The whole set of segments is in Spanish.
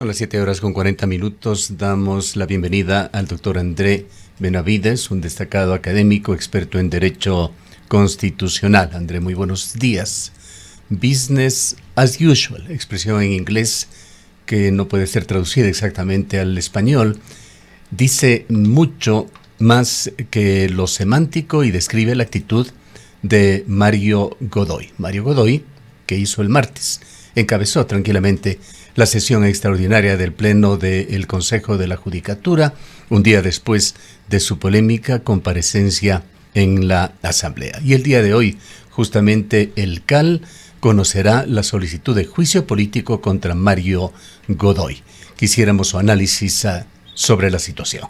A las 7 horas con 40 minutos damos la bienvenida al doctor André Benavides, un destacado académico experto en Derecho Constitucional. André, muy buenos días. Business as usual, expresión en inglés que no puede ser traducida exactamente al español, dice mucho más que lo semántico y describe la actitud de Mario Godoy. Mario Godoy, que hizo el martes, encabezó tranquilamente la sesión extraordinaria del Pleno del Consejo de la Judicatura, un día después de su polémica comparecencia en la Asamblea. Y el día de hoy, justamente, el CAL conocerá la solicitud de juicio político contra Mario Godoy. Quisiéramos su análisis sobre la situación.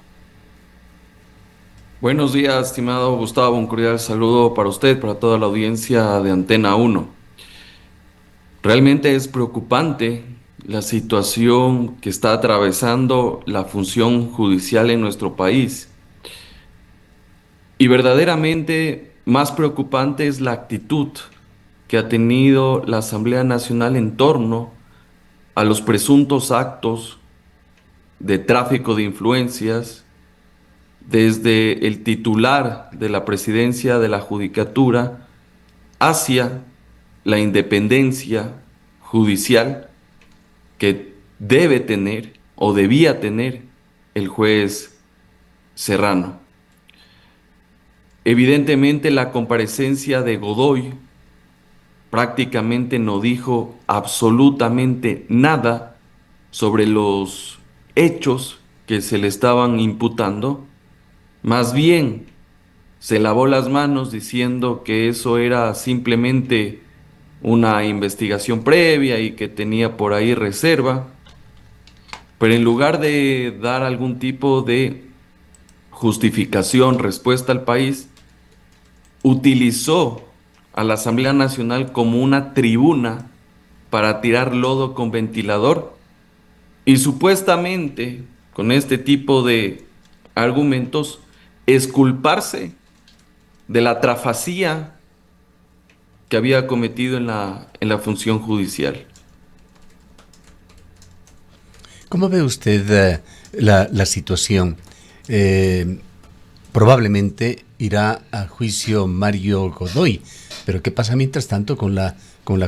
Buenos días, estimado Gustavo. Un cordial saludo para usted, para toda la audiencia de Antena 1. Realmente es preocupante la situación que está atravesando la función judicial en nuestro país. Y verdaderamente más preocupante es la actitud que ha tenido la Asamblea Nacional en torno a los presuntos actos de tráfico de influencias desde el titular de la presidencia de la Judicatura hacia la independencia judicial que debe tener o debía tener el juez Serrano. Evidentemente la comparecencia de Godoy prácticamente no dijo absolutamente nada sobre los hechos que se le estaban imputando, más bien se lavó las manos diciendo que eso era simplemente una investigación previa y que tenía por ahí reserva, pero en lugar de dar algún tipo de justificación, respuesta al país, utilizó a la Asamblea Nacional como una tribuna para tirar lodo con ventilador y supuestamente con este tipo de argumentos exculparse de la trafacía que había cometido en la función judicial. ¿Cómo ve usted la situación? Eh, Probablemente irá a juicio Mario Godoy, pero ¿qué pasa mientras tanto con la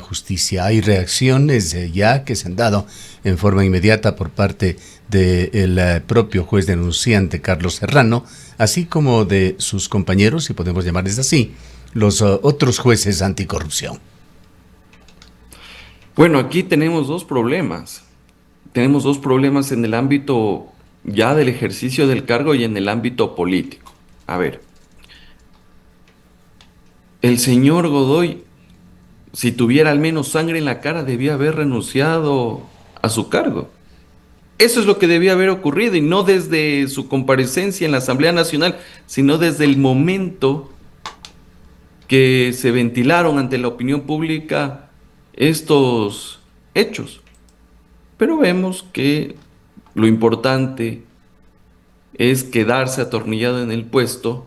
justicia? Hay reacciones ya que se han dado en forma inmediata por parte del propio juez denunciante Carlos Serrano, así como de sus compañeros, si podemos llamarles así, los otros jueces anticorrupción. Bueno, aquí tenemos dos problemas. Tenemos dos problemas en el ámbito ya del ejercicio del cargo y en el ámbito político. A ver, el señor Godoy, si tuviera al menos sangre en la cara, debía haber renunciado a su cargo. Eso es lo que debía haber ocurrido y no desde su comparecencia en la Asamblea Nacional, sino desde el momento que se ventilaron ante la opinión pública estos hechos. Pero vemos que lo importante es quedarse atornillado en el puesto,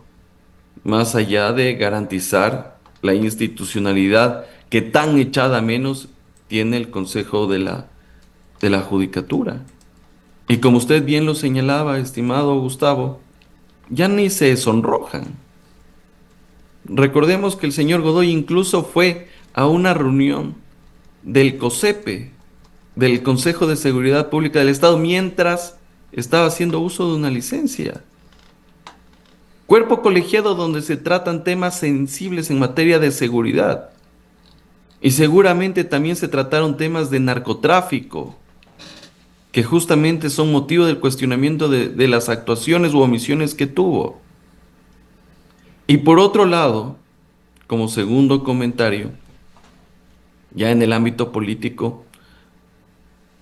más allá de garantizar la institucionalidad que tan echada menos tiene el Consejo de la Judicatura. Y como usted bien lo señalaba, estimado Gustavo, ya ni se sonrojan. Recordemos que el señor Godoy incluso fue a una reunión del COSEPE, del Consejo de Seguridad Pública del Estado, mientras estaba haciendo uso de una licencia. Cuerpo colegiado donde se tratan temas sensibles en materia de seguridad. Y seguramente también se trataron temas de narcotráfico, que justamente son motivo del cuestionamiento de las actuaciones u omisiones que tuvo. Y por otro lado, como segundo comentario, ya en el ámbito político,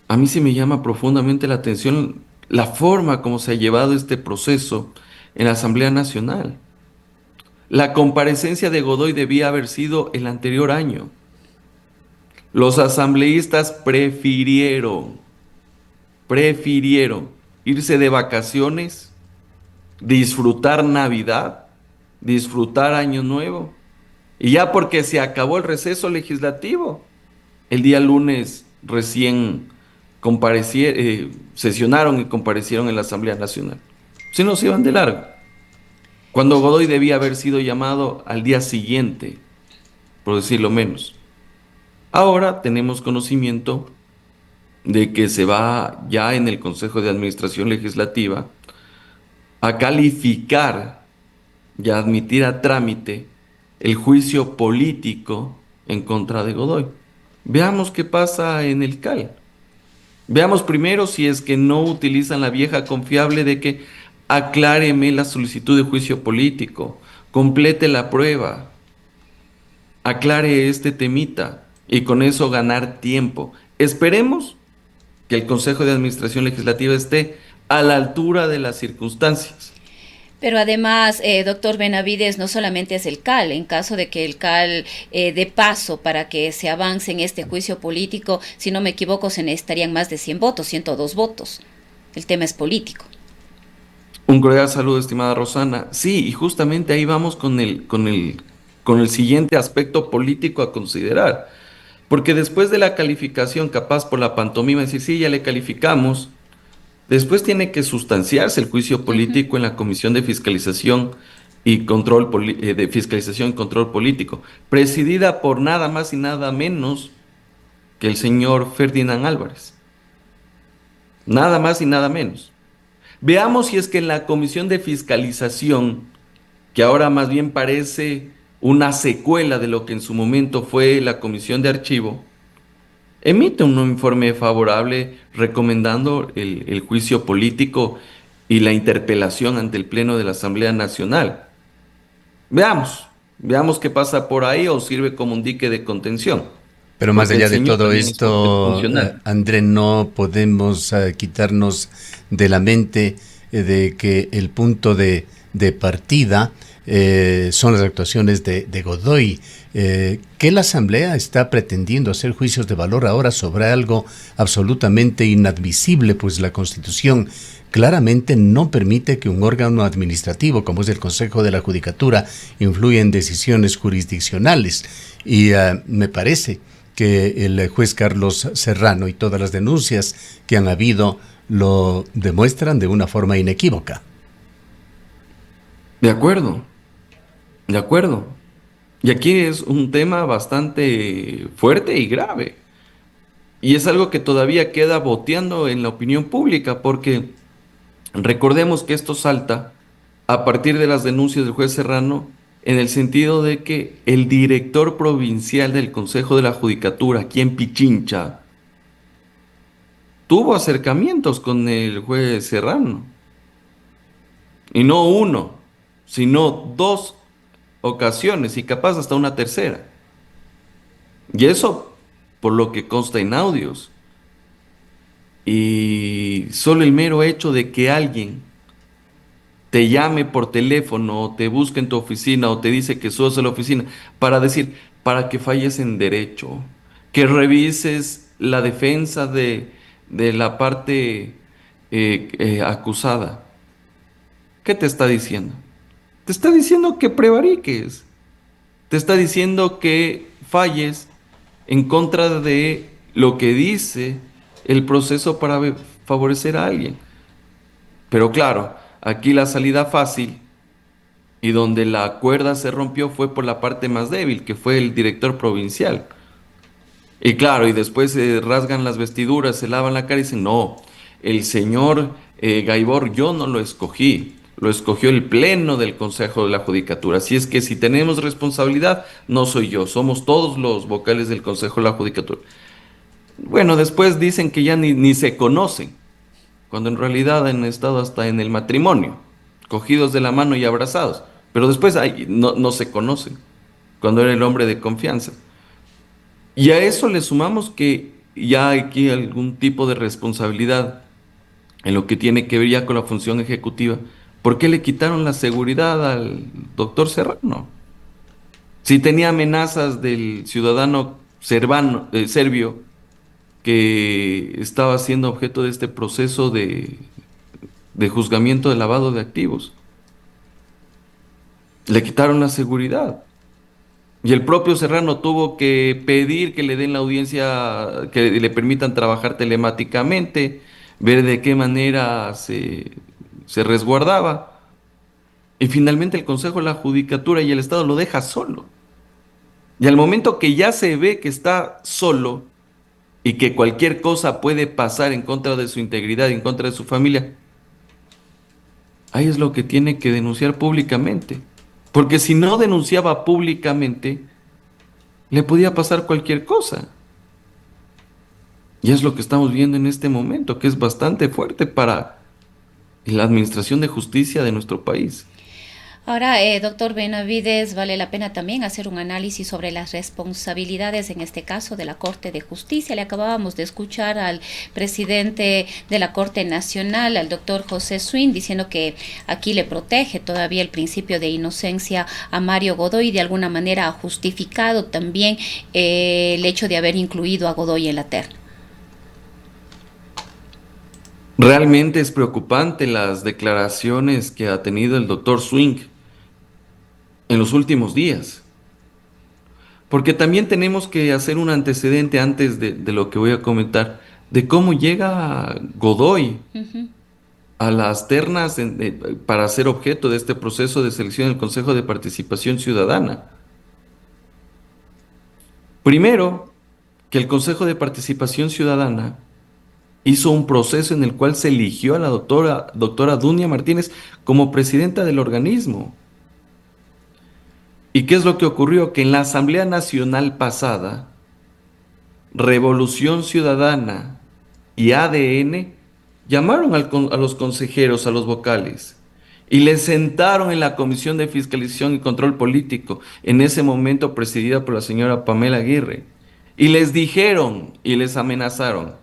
a mí sí me llama profundamente la atención la forma como se ha llevado este proceso en la Asamblea Nacional. La comparecencia de Godoy debía haber sido el anterior año. Los asambleístas prefirieron irse de vacaciones, disfrutar Navidad, disfrutar Año Nuevo, y ya porque se acabó el receso legislativo, el día lunes recién sesionaron y comparecieron en la Asamblea Nacional. Si no, se iban de largo. Cuando Godoy debía haber sido llamado al día siguiente, por decirlo menos. Ahora tenemos conocimiento de que se va ya en el Consejo de Administración Legislativa a calificar y a admitir a trámite el juicio político en contra de Godoy. Veamos qué pasa en el CAL. Veamos primero si es que no utilizan la vieja confiable de que acláreme la solicitud de juicio político, complete la prueba, aclare este temita y con eso ganar tiempo. Esperemos que el Consejo de Administración Legislativa esté a la altura de las circunstancias. Pero además, doctor Benavides, no solamente es el CAL, en caso de que el CAL dé paso para que se avance en este juicio político, si no me equivoco, se necesitarían más de 100 votos, 102 votos. El tema es político. Un cordial saludo, estimada Rosana. Sí, y justamente ahí vamos con el siguiente aspecto político a considerar. Porque después de la calificación, capaz por la pantomima, decir, sí, ya le calificamos, después tiene que sustanciarse el juicio político en la Comisión de Fiscalización y Control Político, presidida por nada más y nada menos que el señor Ferdinand Álvarez. Nada más y nada menos. Veamos si es que en la Comisión de Fiscalización, que ahora más bien parece una secuela de lo que en su momento fue la Comisión de Archivo, emite un informe favorable recomendando el juicio político y la interpelación ante el Pleno de la Asamblea Nacional. Veamos qué pasa por ahí o sirve como un dique de contención. Pero más Porque el allá de señor todo también es esto, funcional. André, no podemos quitarnos de la mente de que el punto de partida son las actuaciones de Godoy. Que la Asamblea está pretendiendo hacer juicios de valor ahora sobre algo absolutamente inadmisible, pues la Constitución claramente no permite que un órgano administrativo como es el Consejo de la Judicatura influya en decisiones jurisdiccionales. Y me parece que el juez Carlos Serrano y todas las denuncias que han habido lo demuestran de una forma inequívoca. De acuerdo, de acuerdo. Y aquí es un tema bastante fuerte y grave. Y es algo que todavía queda boteando en la opinión pública, porque recordemos que esto salta a partir de las denuncias del juez Serrano en el sentido de que el director provincial del Consejo de la Judicatura, aquí en Pichincha, tuvo acercamientos con el juez Serrano. Y no uno, sino dos ocasiones y capaz hasta una tercera. Y eso por lo que consta en audios. Y solo el mero hecho de que alguien te llame por teléfono o te busque en tu oficina o te dice que sos de la oficina para decir, para que falles en derecho, que revises la defensa de la parte acusada. ¿Qué te está diciendo? Te está diciendo que prevariques. Te está diciendo que falles en contra de lo que dice el proceso para favorecer a alguien. Pero claro, aquí la salida fácil y donde la cuerda se rompió fue por la parte más débil, que fue el director provincial. Y claro, y después se rasgan las vestiduras, se lavan la cara y dicen, no, el señor Gaibor yo no lo escogí, lo escogió el pleno del Consejo de la Judicatura. Así es que si tenemos responsabilidad, no soy yo, somos todos los vocales del Consejo de la Judicatura. Bueno, después dicen que ya ni se conocen, cuando en realidad han estado hasta en el matrimonio, cogidos de la mano y abrazados, pero después no se conocen, cuando era el hombre de confianza. Y a eso le sumamos que ya hay aquí algún tipo de responsabilidad en lo que tiene que ver ya con la función ejecutiva. ¿Por qué le quitaron la seguridad al doctor Serrano? Si tenía amenazas del ciudadano serbio que estaba siendo objeto de este proceso de juzgamiento de lavado de activos. Le quitaron la seguridad. Y el propio Serrano tuvo que pedir que le den la audiencia, que le permitan trabajar telemáticamente, ver de qué manera se resguardaba. Y finalmente el Consejo de la Judicatura y el Estado lo deja solo. Y al momento que ya se ve que está solo y que cualquier cosa puede pasar en contra de su integridad, en contra de su familia, ahí es lo que tiene que denunciar públicamente. Porque si no denunciaba públicamente, le podía pasar cualquier cosa. Y es lo que estamos viendo en este momento, que es bastante fuerte para la administración de justicia de nuestro país. Ahora, doctor Benavides, vale la pena también hacer un análisis sobre las responsabilidades, en este caso, de la Corte de Justicia. Le acabábamos de escuchar al presidente de la Corte Nacional, al doctor José Swing, diciendo que aquí le protege todavía el principio de inocencia a Mario Godoy, y de alguna manera ha justificado también el hecho de haber incluido a Godoy en la terna. Realmente es preocupante las declaraciones que ha tenido el doctor Swing en los últimos días, porque también tenemos que hacer un antecedente antes de lo que voy a comentar, de cómo llega Godoy a las ternas para ser objeto de este proceso de selección del Consejo de Participación Ciudadana. Primero, que el Consejo de Participación Ciudadana hizo un proceso en el cual se eligió a la doctora Dunia Martínez como presidenta del organismo. ¿Y qué es lo que ocurrió? Que en la Asamblea Nacional pasada, Revolución Ciudadana y ADN llamaron a los consejeros, a los vocales, y les sentaron en la Comisión de Fiscalización y Control Político, en ese momento presidida por la señora Pamela Aguirre, y les dijeron y les amenazaron: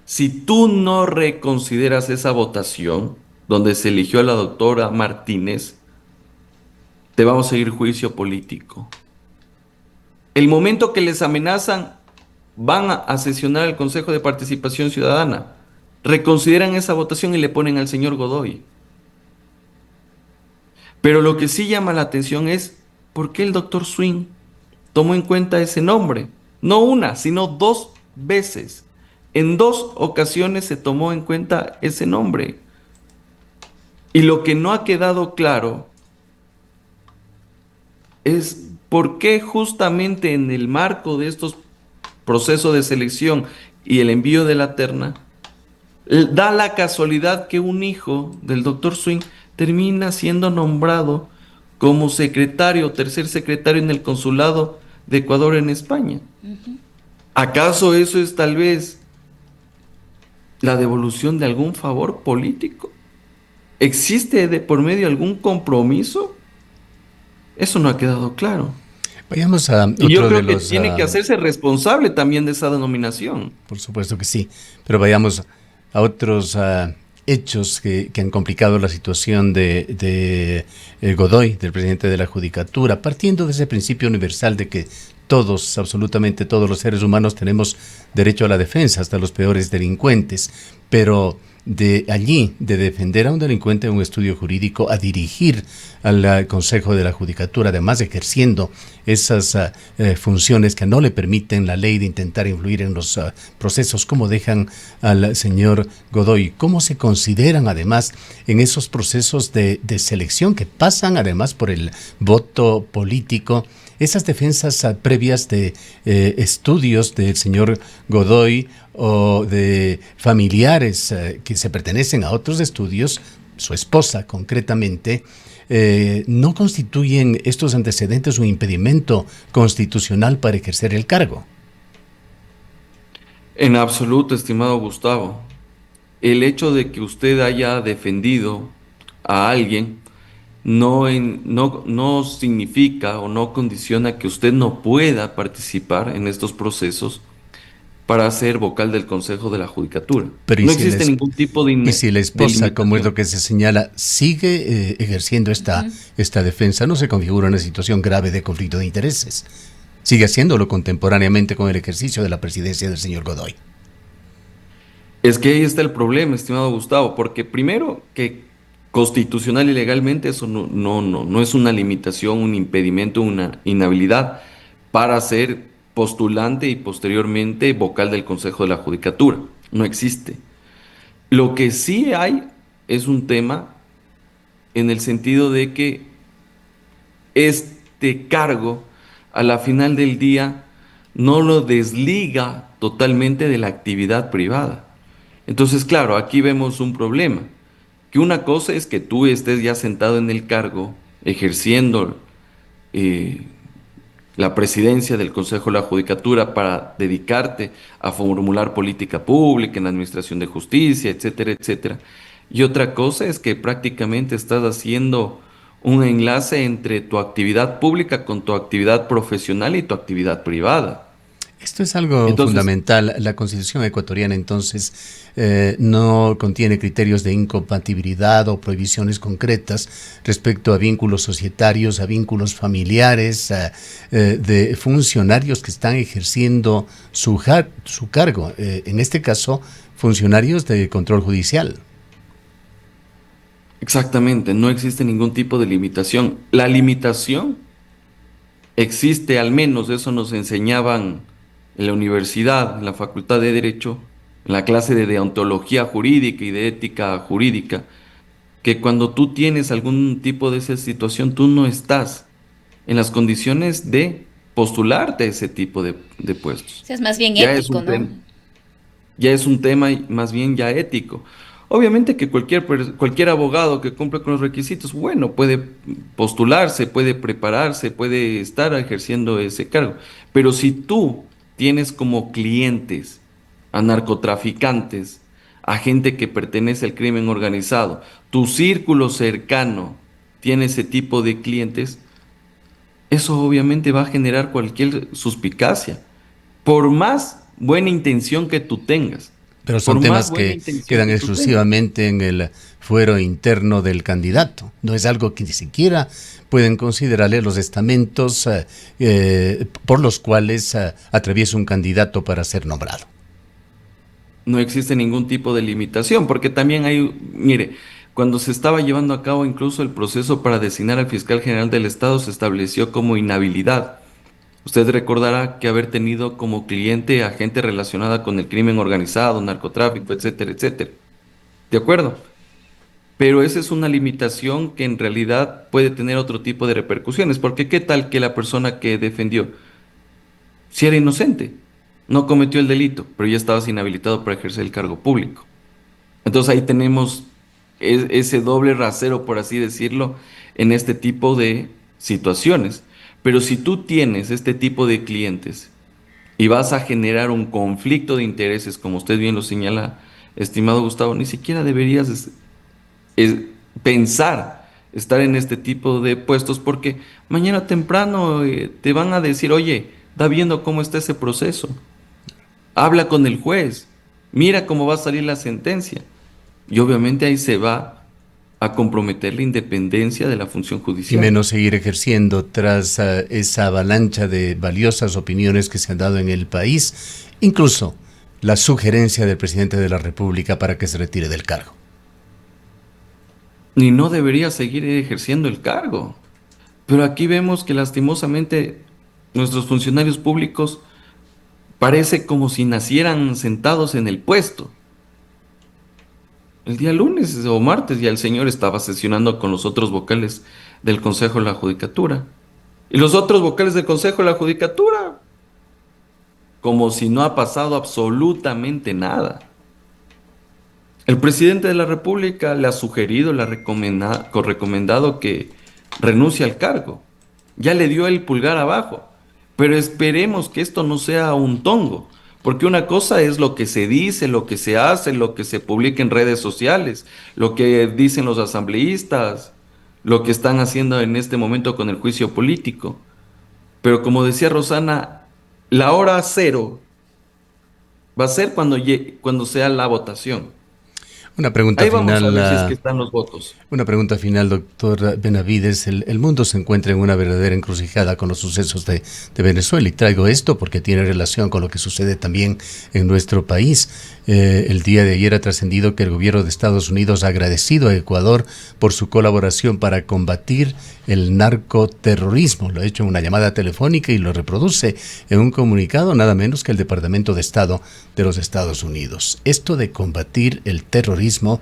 si tú no reconsideras esa votación donde se eligió a la doctora Martínez, te vamos a seguir juicio político. El momento que les amenazan, van a sesionar el Consejo de Participación Ciudadana, reconsideran esa votación y le ponen al señor Godoy. Pero lo que sí llama la atención es por qué el doctor Swing tomó en cuenta ese nombre. No una, sino dos veces. En dos ocasiones se tomó en cuenta ese nombre. Y lo que no ha quedado claro es por qué justamente en el marco de estos procesos de selección y el envío de la terna, da la casualidad que un hijo del doctor Swing termina siendo nombrado como secretario, tercer secretario en el consulado de Ecuador en España. ¿Acaso eso es tal vez la devolución de algún favor político? ¿Existe de por medio algún compromiso? Eso no ha quedado claro. Vayamos a otro y yo creo de que tiene que hacerse responsable también de esa denominación. Por supuesto que sí, pero vayamos a otros hechos que han complicado la situación de Godoy, del presidente de la Judicatura, partiendo de ese principio universal de que todos, absolutamente todos los seres humanos tenemos derecho a la defensa, hasta los peores delincuentes, pero de allí, de defender a un delincuente en un estudio jurídico, a dirigir al Consejo de la Judicatura, además ejerciendo esas funciones que no le permiten la ley de intentar influir en los procesos, como dejan al señor Godoy, cómo se consideran además en esos procesos de selección que pasan además por el voto político, esas defensas previas de estudios del señor Godoy o de familiares que se pertenecen a otros estudios, su esposa concretamente, no constituyen estos antecedentes un impedimento constitucional para ejercer el cargo. En absoluto, estimado Gustavo. El hecho de que usted haya defendido a alguien no significa o no condiciona que usted no pueda participar en estos procesos para ser vocal del Consejo de la Judicatura. Pero no existe ningún tipo de y si la esposa, como es lo que se señala, sigue ejerciendo esta defensa, ¿no se configura una situación grave de conflicto de intereses? Sigue haciéndolo contemporáneamente con el ejercicio de la presidencia del señor Godoy. Es que ahí está el problema, estimado Gustavo, porque primero que constitucional y legalmente eso no es una limitación, un impedimento, una inhabilidad para ser postulante y posteriormente vocal del Consejo de la Judicatura. No existe. Lo que sí hay es un tema en el sentido de que este cargo, a la final del día, no lo desliga totalmente de la actividad privada. Entonces, claro, aquí vemos un problema, que una cosa es que tú estés ya sentado en el cargo, ejerciendo eh, la presidencia del Consejo de la Judicatura para dedicarte a formular política pública en la administración de justicia, etcétera, etcétera. Y otra cosa es que prácticamente estás haciendo un enlace entre tu actividad pública con tu actividad profesional y tu actividad privada. Esto es algo Entonces, fundamental. La Constitución ecuatoriana, entonces, no contiene criterios de incompatibilidad o prohibiciones concretas respecto a vínculos societarios, a vínculos familiares, de funcionarios que están ejerciendo su cargo. En este caso, funcionarios de control judicial. exactamente, no existe ningún tipo de limitación. La limitación existe, al menos eso nos enseñaban en la universidad, en la Facultad de Derecho, en la clase de deontología jurídica y de ética jurídica, que cuando tú tienes algún tipo de esa situación, tú no estás en las condiciones de postularte a ese tipo de puestos. Eso es más bien Ya es ético, un ¿no? tema, ya es un tema más bien ya ético. Obviamente que cualquier abogado que cumpla con los requisitos, bueno, puede postularse, puede prepararse, puede estar ejerciendo ese cargo. Pero si tú tienes como clientes a narcotraficantes, a gente que pertenece al crimen organizado, tu círculo cercano tiene ese tipo de clientes, eso obviamente va a generar cualquier suspicacia. Por más buena intención que tú tengas, Pero por son más temas buena que intención quedan que tú tengas. exclusivamente en el fuero interno del candidato. No es algo que ni siquiera pueden considerarle los estamentos por los cuales atraviesa un candidato para ser nombrado. No existe ningún tipo de limitación, porque también hay, mire, cuando se estaba llevando a cabo incluso el proceso para designar al fiscal general del Estado, se estableció como inhabilidad. Usted recordará que haber tenido como cliente a gente relacionada con el crimen organizado, narcotráfico, etcétera, etcétera. ¿De acuerdo? Pero esa es una limitación que en realidad puede tener otro tipo de repercusiones, porque ¿qué tal que la persona que defendió, si era inocente, no cometió el delito, pero ya estabas inhabilitado para ejercer el cargo público? Entonces ahí tenemos ese doble rasero, por así decirlo, en este tipo de situaciones. Pero si tú tienes este tipo de clientes y vas a generar un conflicto de intereses, como usted bien lo señala, estimado Gustavo, ni siquiera deberías es pensar estar en este tipo de puestos porque mañana temprano te van a decir, oye, da viendo cómo está ese proceso, habla con el juez, mira cómo va a salir la sentencia. Y obviamente ahí se va a comprometer la independencia de la función Y judicial. menos seguir ejerciendo tras esa avalancha de valiosas opiniones que se han dado en el país, incluso la sugerencia del presidente de la República para que se retire del cargo. Ni no debería seguir ejerciendo el cargo. Pero aquí vemos que lastimosamente nuestros funcionarios públicos parece como si nacieran sentados en el puesto. El día lunes o martes ya el señor estaba sesionando con los otros vocales del Consejo de la Judicatura. Y los otros vocales del Consejo de la Judicatura, como si no ha pasado absolutamente nada. El presidente de la República le ha sugerido, le ha recomendado que renuncie al cargo. Ya le dio el pulgar abajo. Pero esperemos que esto no sea un tongo. Porque una cosa es lo que se dice, lo que se hace, lo que se publica en redes sociales, lo que dicen los asambleístas, lo que están haciendo en este momento con el juicio político. Pero como decía Rosana, la hora cero va a ser cuando sea la votación. Una pregunta Ahí vamos a final. ver si es que están los votos. Una pregunta final, doctor Benavides. El mundo se encuentra en una verdadera encrucijada con los sucesos de Venezuela, y traigo esto porque tiene relación con lo que sucede también en nuestro país. El día de ayer ha trascendido que el gobierno de Estados Unidos ha agradecido a Ecuador por su colaboración para combatir el narcoterrorismo. Lo ha hecho en una llamada telefónica y lo reproduce en un comunicado nada menos que el Departamento de Estado de los Estados Unidos. Esto de combatir el terrorismo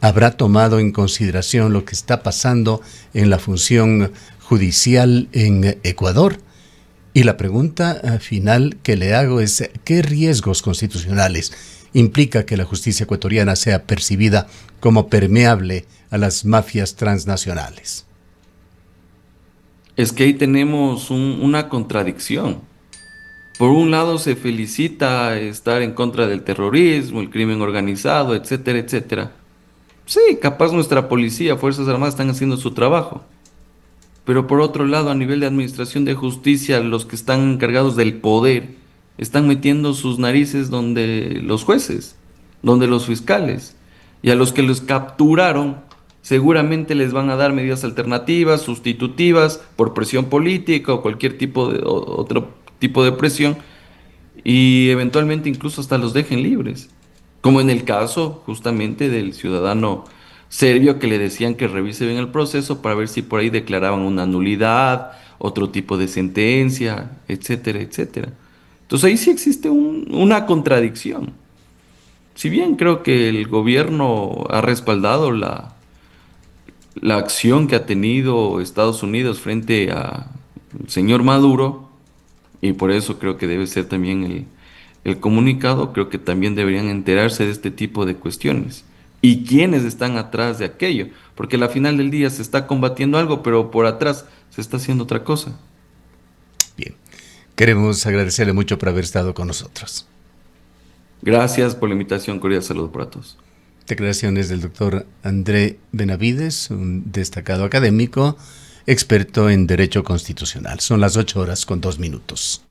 habrá tomado en consideración lo que está pasando en la función judicial en Ecuador. Y la pregunta final que le hago es, ¿qué riesgos constitucionales implica que la justicia ecuatoriana sea percibida como permeable a las mafias transnacionales? Es que ahí tenemos una contradicción. Por un lado se felicita estar en contra del terrorismo, el crimen organizado, etcétera, etcétera. Sí, capaz nuestra policía, Fuerzas Armadas están haciendo su trabajo. Pero por otro lado, a nivel de administración de justicia, los que están encargados del poder están metiendo sus narices donde los jueces, donde los fiscales. Y a los que los capturaron, seguramente les van a dar medidas alternativas, sustitutivas, por presión política o cualquier tipo de otro tipo de presión, y eventualmente incluso hasta los dejen libres. Como en el caso justamente del ciudadano serbio que le decían que revise bien el proceso para ver si por ahí declaraban una nulidad, otro tipo de sentencia, etcétera, etcétera. Entonces ahí sí existe una contradicción. Si bien creo que el gobierno ha respaldado la acción que ha tenido Estados Unidos frente al señor Maduro, y por eso creo que debe ser también el comunicado, creo que también deberían enterarse de este tipo de cuestiones y quiénes están atrás de aquello, porque al final del día se está combatiendo algo, pero por atrás se está haciendo otra cosa. Bien, queremos agradecerle mucho por haber estado con nosotros. Gracias por la invitación, cordial saludo para todos. Declaraciones del doctor André Benavides, un destacado académico, experto en Derecho Constitucional. Son las 8:02.